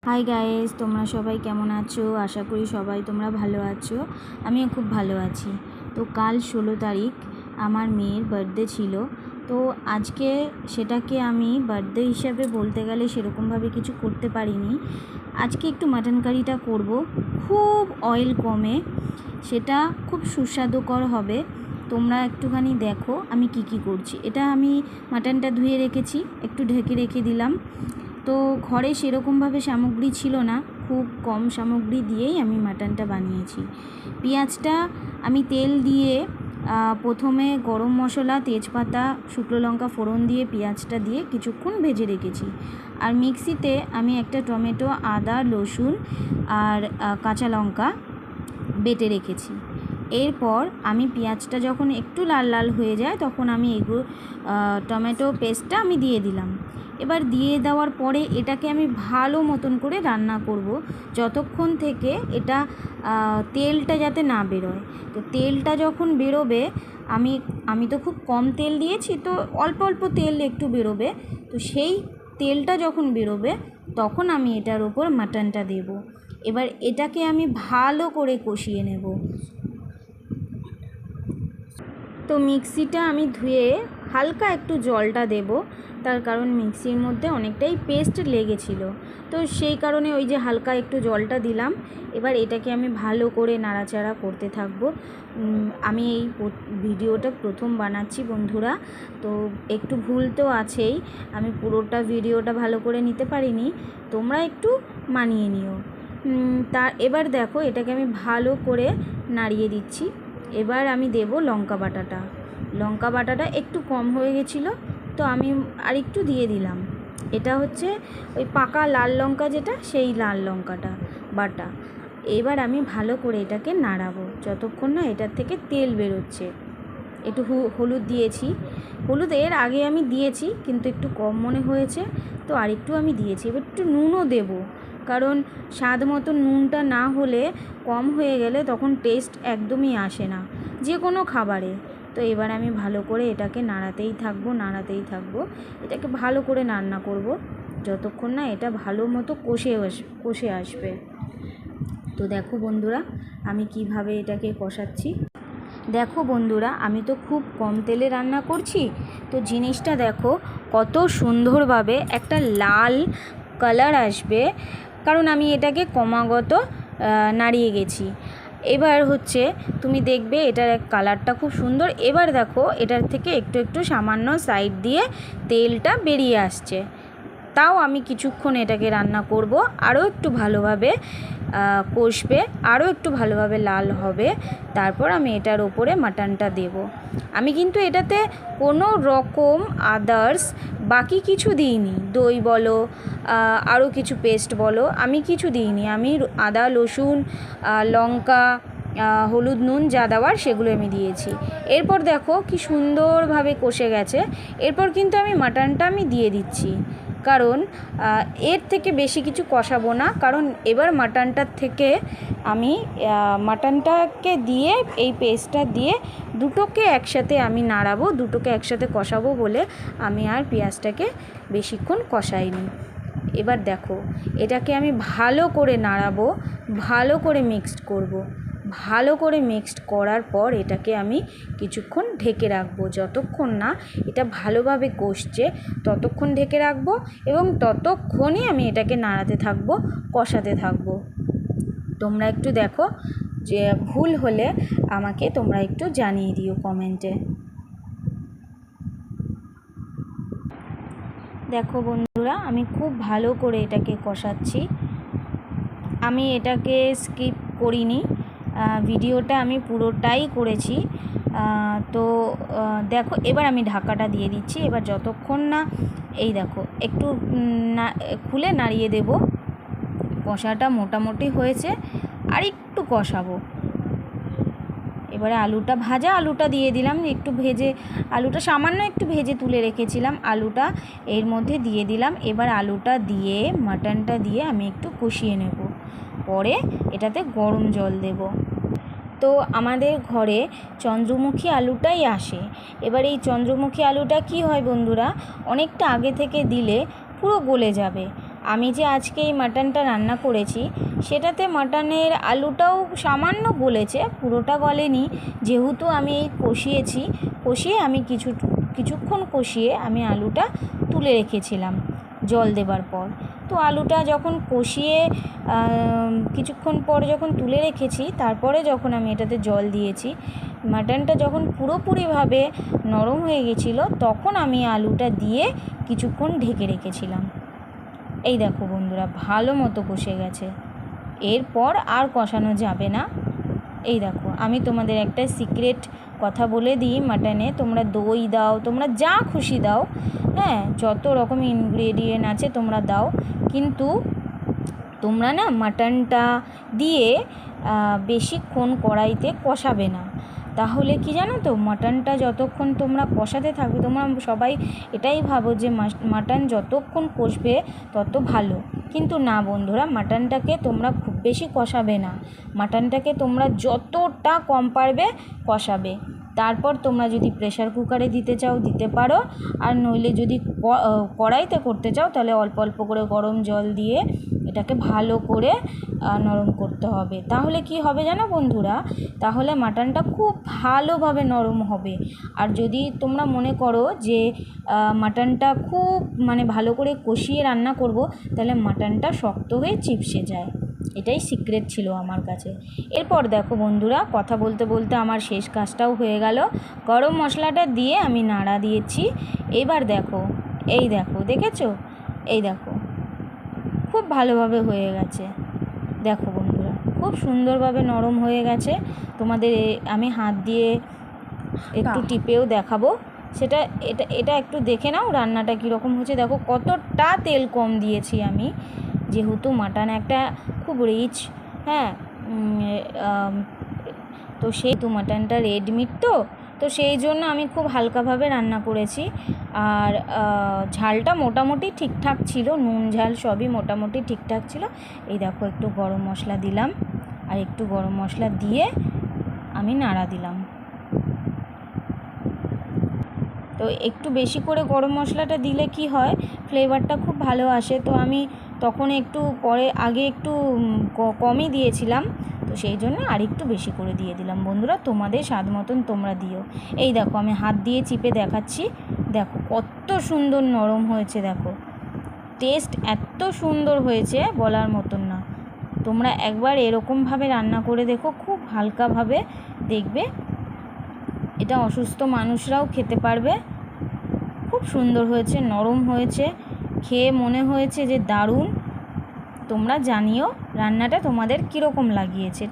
Hi guys, তোমরা সবাই কেমন আছো? আশা করি সবাই তোমরা ভালো আছো। আমিও খুব ভালো আছি। তো কাল 16 তারিখ আমার মেয়ের বার্থডে ছিল। তো আজকে সেটাকে আমি বার্থডে হিসাবে বলতে গেলে সেরকমভাবে কিছু করতে পারিনি। আজকে একটু মাটন কারিটা করব, খুব অয়েল কমে, সেটা খুব সুস্বাদুকর হবে। তোমরা একটুখানি দেখো আমি কি করছি। এটা আমি মাটনটা ধুয়ে রেখেছি, একটু ঢেকে রেখে দিলাম। তো ঘরে সেরকমভাবে সামগ্রী ছিল না, খুব কম সামগ্রী দিয়েই আমি মাটনটা বানিয়েছি। পেঁয়াজটা আমি তেল দিয়ে প্রথমে গরম মশলা, তেজপাতা, শুকনো লঙ্কা ফোড়ন দিয়ে পেঁয়াজটা দিয়ে কিছুক্ষণ ভেজে রেখেছি। আর মিক্সিতে আমি একটা টমেটো, আদা, রসুন আর কাঁচা লঙ্কা বেটে রেখেছি। এরপর আমি পেঁয়াজটা যখন একটু লাল লাল হয়ে যায় তখন আমি এগুলো টমেটো পেস্টটা আমি দিয়ে দিলাম। এবার দিয়ে দেওয়ার পরে এটাকে আমি ভালো মতন করে রান্না করব যতক্ষণ থেকে এটা তেলটা যাতে না বেরোয়। তো তেলটা যখন বেরোবে, আমি তো খুব কম তেল দিয়েছি, তো অল্প অল্প তেল একটু বেরোবে। তো সেই তেলটা যখন বেরোবে তখন আমি এটার ওপর মাটনটা দেব। এবার এটাকে আমি ভালো করে কষিয়ে নেব। তো মিক্সিটা আমি ধুয়ে হালকা একটু জলটা দেব, তার কারণ মিক্সির মধ্যে অনেকটাই পেস্ট লেগেছিল। তো সেই কারণে ওই যে হালকা একটু জলটা দিলাম। এবার এটাকে আমি ভালো করে নাড়াচাড়া করতে থাকব। আমি এই ভিডিওটা প্রথম বানাচ্ছি বন্ধুরা, তো একটু ভুল তো আছেই, আমি পুরোটা ভিডিওটা ভালো করে নিতে পারিনি, তোমরা একটু মানিয়ে নিও। এবার দেখো এটাকে আমি ভালো করে নাড়িয়ে দিচ্ছি। এবার আমি দেব লঙ্কা বাটাটা একটু কম হয়ে গেছিলো, তো আমি আরেকটু দিয়ে দিলাম। এটা হচ্ছে ওই পাকা লাল লঙ্কা যেটা, সেই লাল লঙ্কাটা বাটা। এবার আমি ভালো করে এটাকে নাড়াবো যতক্ষণ না এটার থেকে তেল বেরোচ্ছে। একটু হলুদ দিয়েছি, হলুদ এর আগে আমি দিয়েছি কিন্তু একটু কম মনে হয়েছে, তো আরেকটু আমি দিয়েছি। এবার একটু নুনও দেব, কারণ স্বাদ মতো নুনটা না হলে, কম হয়ে গেলে তখন টেস্ট একদমই আসে না যে কোনো খাবারে। তো এবার আমি ভালো করে এটাকে নাড়াতেই থাকবো, এটাকে ভালো করে রান্না করব যতক্ষণ না এটা ভালো মতো কষে আসবে। তো দেখো বন্ধুরা আমি কিভাবে এটাকে কষাচ্ছি। দেখো বন্ধুরা, আমি তো খুব কম তেলে রান্না করছি, তো জিনিসটা দেখো কত সুন্দরভাবে একটা লাল কালার আসবে, কারণ আমি এটাকে ক্রমাগত নাড়িয়ে গেছি। এবার হচ্ছে তুমি দেখবে এটার কালারটা খুব সুন্দর। এবার দেখো এটার থেকে একটু সামান্য সাইড দিয়ে তেলটা বেরিয়ে আসছে। তাও আমি কিছুক্ষণ এটাকে রান্না করব, আরও একটু ভালোভাবে কষবে, আরও একটু ভালোভাবে লাল হবে। তারপর আমি এটার ওপরে মাটনটা দেব। আমি কিন্তু এটাতে কোনো রকম আদার্স বাকি কিছু দিইনি, দই বলো আরও কিছু পেস্ট বলো, আমি কিছু দিইনি। আমি আদা, রসুন, লঙ্কা, হলুদ, নুন যা দেওয়ার সেগুলো আমি দিয়েছি। এরপর দেখো কি সুন্দরভাবে কষে গেছে। এরপর কিন্তু আমি মাটনটা দিয়ে দিচ্ছি, কারণ এর থেকে বেশি কিছু কষাবো না। কারণ এবার মাটনটার থেকে আমি মাটনটাকে দিয়ে এই পেস্টটা দিয়ে দুটোকে একসাথে আমি নাড়াবো, দুটোকে একসাথে কষাবো বলে আমি আর পেঁয়াজটাকে বেশিক্ষণ কষাইনি। এবার দেখো এটাকে আমি ভালো করে নাড়াবো, ভালো করে মিক্সড করব। ভালো করে মিক্সড করার পর এটাকে আমি কিছুক্ষণ ঢেকে রাখবো। যতক্ষণ না এটা ভালোভাবে কষছে ততক্ষণ ঢেকে রাখবো, এবং ততক্ষণই আমি এটাকে নাড়াতে থাকবো, কষাতে থাকবো। তোমরা একটু দেখো, যে ভুল হলে আমাকে তোমরা একটু জানিয়ে দিও কমেন্টে। দেখো বন্ধুরা আমি খুব ভালো করে এটাকে কষাচ্ছি, আমি এটাকে স্কিপ করিনি, ভিডিওটা আমি পুরোটাই করেছি। তো দেখো এবার আমি ঢাকাটা দিয়ে দিচ্ছি। এবার যতক্ষণ না এই দেখো একটু খুলে নাড়িয়ে দেব। কষাটা মোটামুটি হয়েছে, আর একটু কষাবো। এবারে ভাজা আলুটা দিয়ে দিলাম, একটু ভেজে, আলুটা সামান্য একটু ভেজে তুলে রেখেছিলাম, আলুটা এর মধ্যে দিয়ে দিলাম। এবার আলুটা দিয়ে মাটনটা দিয়ে আমি একটু কষিয়ে নেব, পরে এটাতে গরম জল দেব। তো আমাদের ঘরে চন্দ্রমুখী আলুটাই আসে। এবার এই চন্দ্রমুখী আলুটা কি হয় বন্ধুরা, অনেকটা আগে থেকে দিলে পুরো গলে যাবে, আমি যে আজকে এই মাটনটা রান্না করেছি সেটাতে মাটনের আলুটাও সামান্য গলেছে, পুরোটা গলেনি, যেহেতু আমি এই কষিয়ে আমি কিছুক্ষণ কষিয়ে আমি আলুটা তুলে রেখেছিলাম জল দেবার পর। তো আলুটা যখন কষিয়ে কিছুক্ষণ পর যখন তুলে রেখেছি, তারপরে যখন আমি এটাতে জল দিয়েছি, মাটনটা যখন পুরোপুরিভাবে নরম হয়ে গেছিলো, তখন আমি আলুটা দিয়ে কিছুক্ষণ ঢেকে রেখেছিলাম। এই দেখো বন্ধুরা, ভালো মতো কষে গেছে, এরপর আর কষানো যাবে না। এই দেখো, আমি তোমাদের একটা সিক্রেট কথা বলে দিই, মাটনে তোমরা দই দাও, তোমরা যা খুশি দাও, হ্যাঁ, যত রকম ইনগ্রেডিয়েন্ট আছে তোমরা দাও, কিন্তু তোমরা না মাটনটা দিয়ে বেশিক্ষণ কড়াইতে কষাবে না। তাহলে কি জানো তো, মাটনটা যতক্ষণ তোমরা কষাতে থাকবে, তোমরা সবাই এটাই ভাবো যে মাটন যতক্ষণ কষবে তত ভালো, কিন্তু না বন্ধুরা, মাটনটাকে তোমরা খুব বেশি কষাবে না, মাটনটাকে তোমরা যতটা কম পারবে কষাবে। তারপর তোমরা যদি প্রেসার কুকারে দিতে চাও দিতে পারো, আর নইলে যদি কড়াইতে করতে চাও তাহলে অল্প অল্প করে গরম জল দিয়ে এটাকে ভালো করে নরম করতে হবে। তাহলে কি হবে জানো বন্ধুরা, তাহলে মাটনটা খুব ভালোভাবে নরম হবে। আর যদি তোমরা মনে করো যে মাটনটা খুব ভালো করে কষিয়ে রান্না করব, তাহলে মাটনটা শক্ত হয়ে চিপসে যায়। এটাই সিক্রেট ছিল আমার কাছে। এরপর দেখো বন্ধুরা, কথা বলতে বলতে আমার শেষ কাজটাও হয়ে গেল। গরম মশলাটা দিয়ে আমি নাড়া দিয়েছি। এবার দেখো, এই দেখো, দেখেছো? এই দেখো, খুব ভালোভাবে হয়ে গেছে। দেখো বন্ধুরা, খুব সুন্দরভাবে নরম হয়ে গেছে। তোমাদের আমি হাত দিয়ে একটু টিপেও দেখাবো, সেটা এটা একটু দেখে নাও রান্নাটা কীরকম হয়েছে। দেখো কতটা তেল কম দিয়েছি আমি, যেহেতু মাটন একটা খুব রিচ, হ্যাঁ, তো মাটনটা রেড মিট তো সেই জন্য আমি খুব হালকাভাবে রান্না করেছি। আর ঝালটা মোটামুটি ঠিকঠাক ছিল, নুন ঝাল সবই মোটামুটি ঠিকঠাক ছিল। এই দেখো, একটু গরম মশলা দিলাম, আর একটু গরম মশলা দিয়ে আমি নাড়া দিলাম। তো একটু বেশি করে গরম মশলাটা দিলে কি হয়, ফ্লেভারটা খুব ভালো আসে। তো আমি তখন আগে একটু কমই দিয়েছিলাম, তো সেই জন্য আর একটু বেশি করে দিয়ে দিলাম। বন্ধুরা, তোমাদের স্বাদ মতন তোমরা দিও। এই দেখো, আমি হাত দিয়ে চিপে দেখাচ্ছি, দেখো কত সুন্দর নরম হয়েছে। দেখো, টেস্ট এত সুন্দর হয়েছে বলার মতন না। তোমরা একবার এরকমভাবে রান্না করে দেখো, খুব হালকাভাবে, দেখবে এটা অসুস্থ মানুষরাও খেতে পারবে। খুব সুন্দর হয়েছে, নরম হয়েছে, খেয়ে মনে হয়েছে যে দারুণ। তোমরা জানিও রান্নাটা তোমাদের কীরকম লাগিয়েছে।